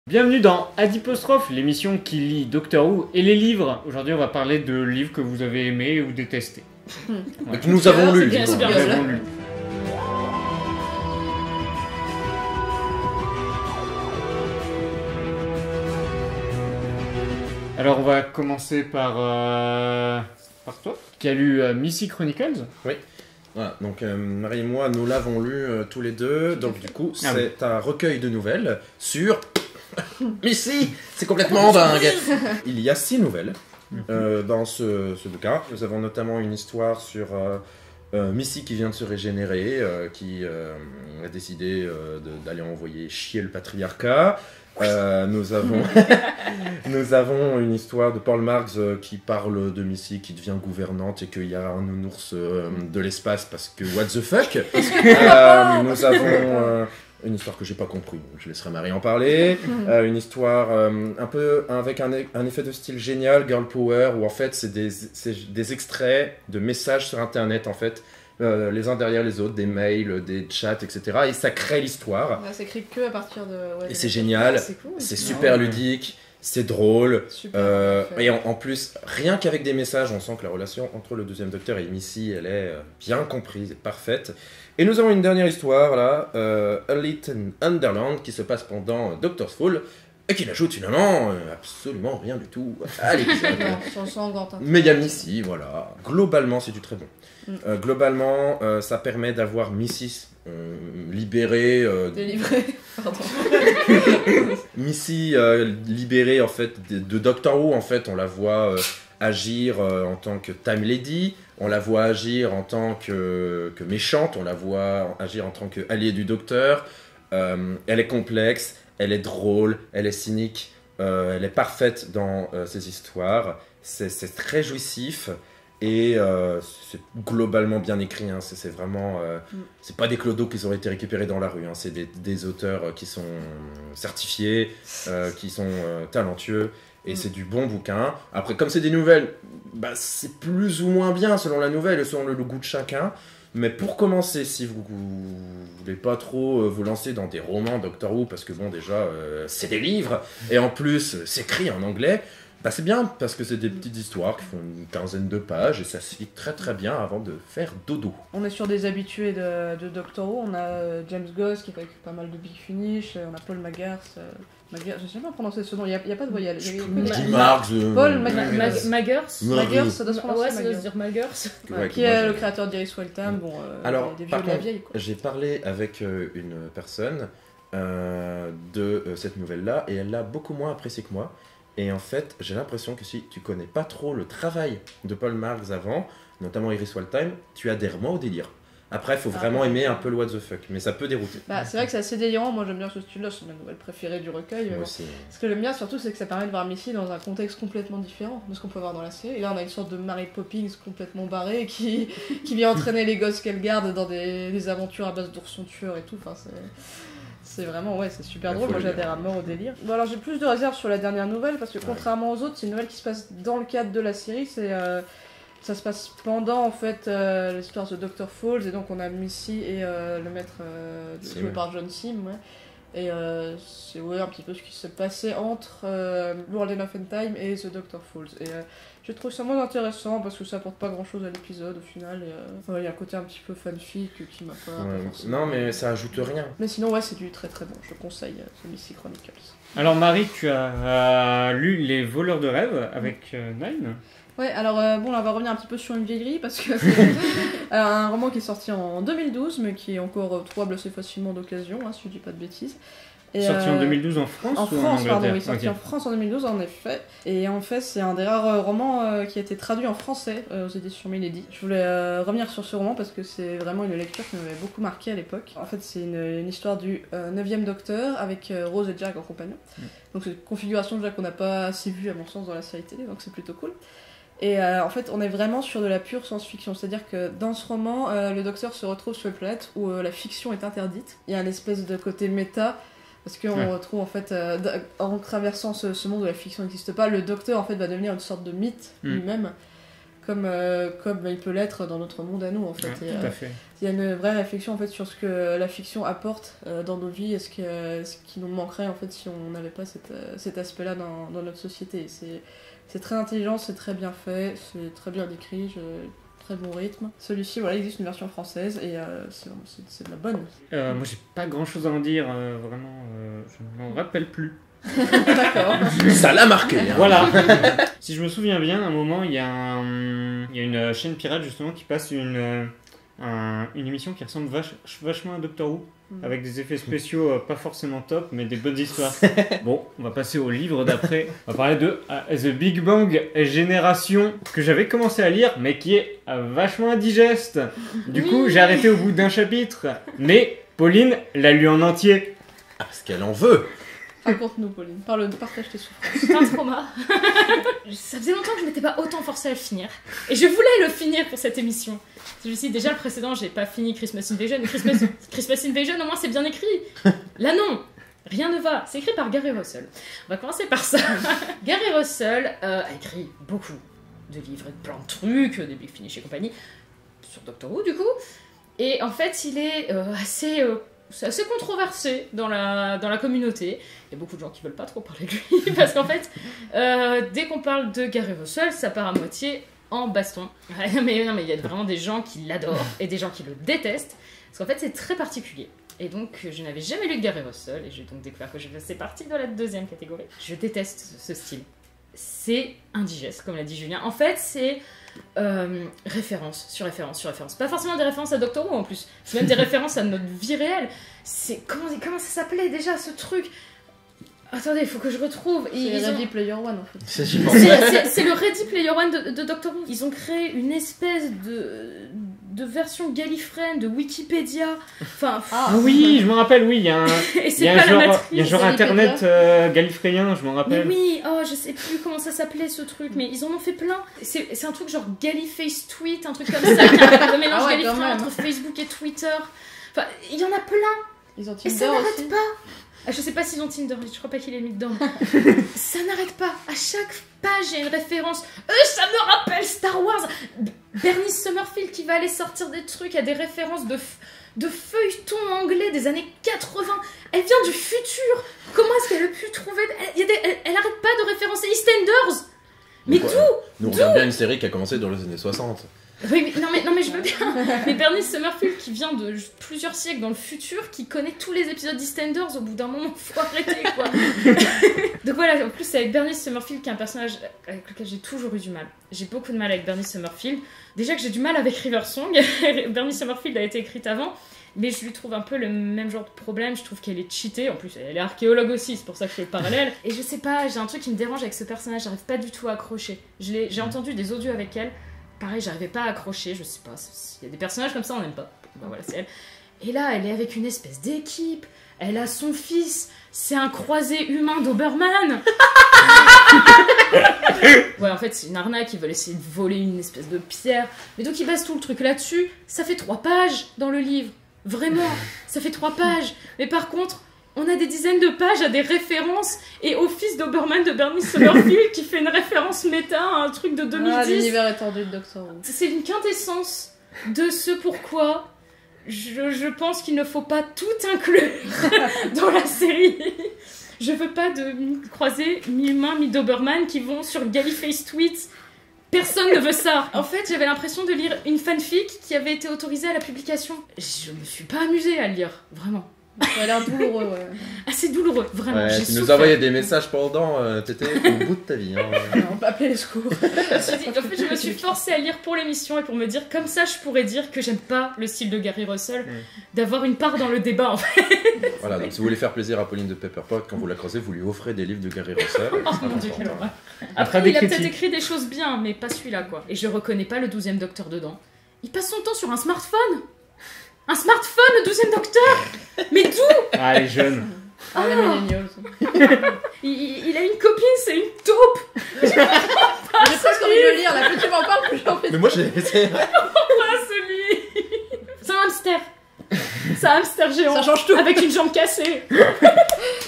Bienvenue dans Adipostrophe, l'émission qui lit Doctor Who et les livres. Aujourd'hui, on va parler de livres que vous avez aimés ou détestés. Et que nous avons lu, bien, du coup. c'est bien. Nous avons lu. Alors, on va commencer par toi, qui a lu Missy Chronicles. Voilà, donc Marie et moi, nous l'avons lu tous les deux. Donc du coup, Ah c'est un recueil de nouvelles sur... Missy, c'est complètement dingue. Il y a 6 nouvelles dans ce bouquin. Nous avons notamment une histoire sur Missy qui vient de se régénérer, qui a décidé d'aller envoyer chier le patriarcat. Nous avons une histoire de Paul Marx qui parle de Missy qui devient gouvernante et qu'il y a un nounours de l'espace parce que what the fuck. Nous avons une histoire que j'ai pas compris, donc je laisserai Marie en parler. Une histoire un peu avec un effet de style génial, girl power, où en fait c'est des extraits de messages sur internet en fait. Les uns derrière les autres, des mails, des chats, etc. Et ça crée l'histoire. Ça s'écrit que à partir de... Ouais, Et c'est génial, c'est cool. c'est super ludique, c'est drôle. Super bien fait. Et en plus, rien qu'avec des messages, on sent que la relation entre le deuxième docteur et Missy, elle est bien comprise et parfaite. Et nous avons une dernière histoire, là, Elite Underland, qui se passe pendant Doctor's Fall, et qui n'ajoute finalement absolument rien du tout à l'épisode. Sans grand intérêt. Mais il y a Missy, voilà. Globalement, c'est du très bon. Globalement, ça permet d'avoir Missy libérée. Délivré, pardon. Missy libérée en fait de Doctor Who. En fait, on la voit agir en tant que Time Lady. On la voit agir en tant que méchante. On la voit agir en tant qu'alliée du Docteur. Elle est complexe. Elle est drôle. Elle est cynique. Elle est parfaite dans ses histoires. C'est très jouissif. Et c'est globalement bien écrit, hein. C'est vraiment... c'est pas des clodos qui auraient été récupérés dans la rue, hein. C'est des auteurs qui sont certifiés, qui sont talentueux, et c'est du bon bouquin. Après, comme c'est des nouvelles, bah, c'est plus ou moins bien selon la nouvelle et selon le goût de chacun. Mais pour commencer, si vous voulez pas trop vous lancer dans des romans Doctor Who, parce que bon, déjà, c'est des livres, et en plus, c'est écrit en anglais... Bah c'est bien, parce que c'est des petites histoires qui font une quinzaine de pages et ça se lit très très bien avant de faire dodo. On est sur des habitués de Doctor Who. On a James Goss qui fait pas mal de Big Finish. On a Paul Maggars. Je sais pas prononcer ce nom, il n'y a pas de voyelle. Il y a que Jim Marks, Paul Maggers. Maggers, ça doit se prononcer. Ouais, ça doit se Maggers. dire Maggers. Ouais, qui est le créateur d'Iris Weltham, bon, Alors, des vieux par de la contre, vieille. Quoi. j'ai parlé avec une personne de cette nouvelle-là et elle l'a beaucoup moins appréciée que moi. Et en fait, j'ai l'impression que si tu connais pas trop le travail de Paul Marks avant, notamment Iris Weltham, tu adhères moins au délire. Après, il faut vraiment aimer un peu le what the fuck, mais ça peut dérouter. Bah, c'est vrai que c'est assez délirant, moi j'aime bien ce style-là, c'est ma nouvelle préférée du recueil. Moi aussi. Ce que j'aime bien surtout, c'est que ça permet de voir Missy dans un contexte complètement différent de ce qu'on peut voir dans la série. Et là, on a une sorte de Mary Poppins complètement barrée qui vient entraîner les gosses qu'elle garde dans des aventures à base d'oursons tueurs et tout. Enfin, c'est vraiment, ouais, c'est super drôle, moi j'adhère à mort au délire. Bon alors j'ai plus de réserves sur la dernière nouvelle, parce que contrairement aux autres, c'est une nouvelle qui se passe dans le cadre de la série, ça se passe pendant en fait l'histoire de Dr. Falls, et donc on a Missy et le maître joué par John Sim, ouais. Et c'est un petit peu ce qui s'est passé entre World Enough and Time et The Dr. Falls. Et j'ai trouvé ça moins intéressant parce que ça apporte pas grand chose à l'épisode au final. Et il y a un côté un petit peu fanfic qui m'a pas forcément... Non, mais ça ajoute rien. Mais sinon, ouais, c'est du très très bon. Je conseille The Missy Chronicles. Alors Marie, tu as lu Les voleurs de rêves avec Nine. Ouais, alors bon, là on va revenir un petit peu sur une vieillerie parce que c'est un roman qui est sorti en 2012 mais qui est encore trouvable assez facilement d'occasion, hein, si je dis pas de bêtises. Et, Sorti en 2012 en France en ou France, en Angleterre? pardon, oui, sorti en France en 2012 en effet. Et en fait, c'est un des rares romans qui a été traduit en français aux éditions Milady. Je voulais revenir sur ce roman parce que c'est vraiment une lecture qui m'avait beaucoup marqué à l'époque. En fait, c'est une histoire du 9e Docteur avec Rose et Jack en compagnon. Donc c'est une configuration déjà qu'on n'a pas assez vue à mon sens dans la série télé, donc c'est plutôt cool. Et en fait, on est vraiment sur de la pure science-fiction. C'est-à-dire que dans ce roman, le Docteur se retrouve sur une planète où la fiction est interdite. Il y a un espèce de côté méta, parce qu'on retrouve en fait, en traversant ce monde où la fiction n'existe pas, le Docteur en fait va devenir une sorte de mythe lui-même. comme il peut l'être dans notre monde à nous en fait. Ouais, tout à fait. Il y a une vraie réflexion en fait sur ce que la fiction apporte dans nos vies et ce qui nous manquerait en fait si on n'avait pas cet aspect-là dans notre société. C'est très intelligent, c'est très bien fait, c'est très bien écrit, très bon rythme. Celui-ci, voilà, il existe une version française et c'est de la bonne. Moi, j'ai pas grand-chose à en dire, vraiment, je ne m'en rappelle plus. D'accord. Ça l'a marqué. Hein. Voilà. Si je me souviens bien, à un moment, il y a une chaîne pirate justement qui passe une émission qui ressemble vachement à Doctor Who, avec des effets spéciaux pas forcément top, mais des bonnes histoires. Bon, on va passer au livre d'après. On va parler de The Big Bang Génération, que j'avais commencé à lire, mais qui est vachement indigeste. Du coup, j'ai arrêté au bout d'un chapitre. Mais Pauline l'a lu en entier. Ah, parce qu'elle en veut. Raconte-nous, Pauline. Partage tes souffrances. C'est un trauma. Ça faisait longtemps que je m'étais pas autant forcée à le finir. Et je voulais le finir pour cette émission. Celui-ci, déjà le précédent, j'ai pas fini Christmas Invasion. Christmas Invasion, au moins c'est bien écrit. Là non, rien ne va. C'est écrit par Gary Russell. On va commencer par ça. Gary Russell a écrit beaucoup de livres et de plein de trucs, des Big Finish et compagnie, sur Doctor Who du coup. Et en fait, il est c'est assez controversé dans la communauté. Il y a beaucoup de gens qui veulent pas trop parler de lui, parce qu'en fait, dès qu'on parle de Gary Russell, ça part à moitié en baston. Mais il y a vraiment des gens qui l'adorent et des gens qui le détestent, parce qu'en fait, c'est très particulier. Et donc, je n'avais jamais lu de Gary Russell, et j'ai donc découvert que je faisais partie de la deuxième catégorie. Je déteste ce style. C'est indigeste, comme l'a dit Julien. En fait, c'est référence sur référence sur référence. Pas forcément des références à Doctor Who en plus, c'est même des références à notre vie réelle. C'est comment ça s'appelait déjà ce truc? Attendez, il faut que je retrouve. C'est Ready Player One en fait. C'est le Ready Player One de Doctor Who. Ils ont créé une espèce de version gallifreine de Wikipédia. Enfin, oui, je me rappelle, oui, il y a un genre internet gallifréen, je m'en rappelle. Mais oui, je sais plus comment ça s'appelait ce truc, mais ils en ont fait plein. C'est un truc genre Galliface Tweet, un truc comme ça, qui a un mélange gallifréen entre Facebook et Twitter. Enfin, il y en a plein. Ils ont et ça n'arrête pas. Je sais pas s'ils ont Tinder, je crois pas qu'il est mis dedans. Ça n'arrête pas. À chaque page, il y a une référence. Ça me rappelle Star Wars. Bernice Summerfield qui va aller sortir des trucs à des références de feuilletons anglais des années 80. Elle vient du futur. Comment est-ce qu'elle a pu trouver... Elle arrête pas de référencer EastEnders. Mais d'où? Nous, on regarde bien une série qui a commencé dans les années 60. Oui, non mais je veux bien. Mais Bernice Summerfield qui vient de plusieurs siècles dans le futur, qui connaît tous les épisodes d'EastEnders, au bout d'un moment, faut arrêter quoi. Donc voilà, en plus c'est avec Bernice Summerfield qui est un personnage avec lequel j'ai toujours eu du mal. J'ai beaucoup de mal avec Bernice Summerfield. Déjà que j'ai du mal avec River Song. Bernice Summerfield a été écrite avant, mais je lui trouve un peu le même genre de problème. Je trouve qu'elle est cheatée, en plus elle est archéologue aussi, c'est pour ça que je fais le parallèle. Et je sais pas, j'ai un truc qui me dérange avec ce personnage, j'arrive pas du tout à accrocher. J'ai entendu des audios avec elle. Pareil, j'arrivais pas à accrocher, je sais pas, il y a des personnages comme ça, on n'aime pas. Ben voilà, c'est elle. Et là, elle est avec une espèce d'équipe, elle a son fils, c'est un croisé humain d'Oberman. Ouais, en fait, c'est une arnaque, ils veulent essayer de voler une espèce de pierre. Mais donc, ils basent tout le truc là-dessus, ça fait 3 pages dans le livre. Vraiment, ça fait 3 pages. Mais par contre... on a des dizaines de pages à des références et au fils d'Oberman de Bernice Summerfield qui fait une référence méta à un truc de 2010. L'univers étendu de Doctor Who. C'est une quintessence de ce pourquoi je pense qu'il ne faut pas tout inclure dans la série. Je veux pas de croiser mi-humain, mi-Doberman qui vont sur Galliface Tweet. Personne ne veut ça. En fait, j'avais l'impression de lire une fanfic qui avait été autorisée à la publication. Je me suis pas amusée à le lire, vraiment. Ça a l'air douloureux, ouais. Assez douloureux, vraiment. Ouais, tu nous envoyais des messages pendant, t'étais au bout de ta vie. Hein. On peut appeler les secours. Je me suis forcée à lire pour l'émission et pour me dire, comme ça je pourrais dire que j'aime pas le style de Gary Russell, d'avoir une part dans le débat en fait. Voilà, donc si vous voulez faire plaisir à Pauline de Pepperpot, quand vous la croisez, vous lui offrez des livres de Gary Russell. Oh mon dieu, quelle horreur. Après, il a peut-être écrit des choses bien, mais pas celui-là quoi. Et je reconnais pas le 12e Docteur dedans. Il passe son temps sur un smartphone. Un smartphone, le 12e Docteur. Mais d'où? Ah, les jeunes. Ah, les millennials. Il a une copine, c'est une taupe. J'ai presque envie de le lire, là, plus tu m'en parles, plus j'ai envie de... Mais moi j'ai... Pas celui. C'est un hamster. C'est un hamster géant. Ça change tout. Avec une jambe cassée.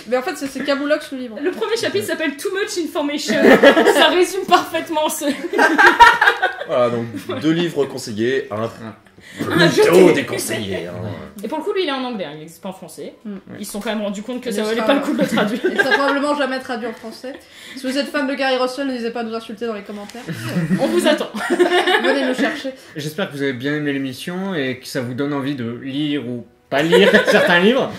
Mais Mais en fait, c'est Camoulox le livre. Le premier chapitre s'appelle Too Much Information. Ça résume parfaitement ce. Voilà, donc 2 livres conseillés, un jeté. plutôt déconseillé. Hein. Et pour le coup, lui, il est en anglais, il n'existe pas en français. Mm. Ils se sont quand même rendus compte que Il ça valait sera- pas le coup de le traduire. Il sera probablement jamais traduit en français. Si vous êtes fan de Gary Russell, n'hésitez pas à nous insulter dans les commentaires. On vous attend. Venez nous chercher. J'espère que vous avez bien aimé l'émission et que ça vous donne envie de lire ou pas lire certains livres.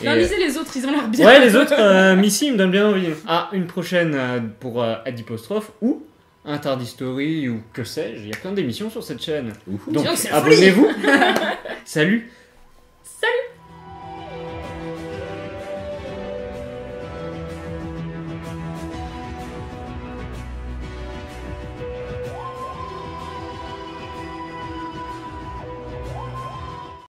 Et, Non, lisez les autres, ils ont l'air bien. ouais, les autres, Missy me donne bien envie. À une prochaine pour Adipostrophe ou Interdit Story ou que sais-je. Il y a plein d'émissions sur cette chaîne. Ouhou. Donc Dis donc, c'est la folie. abonnez-vous. Salut. Salut.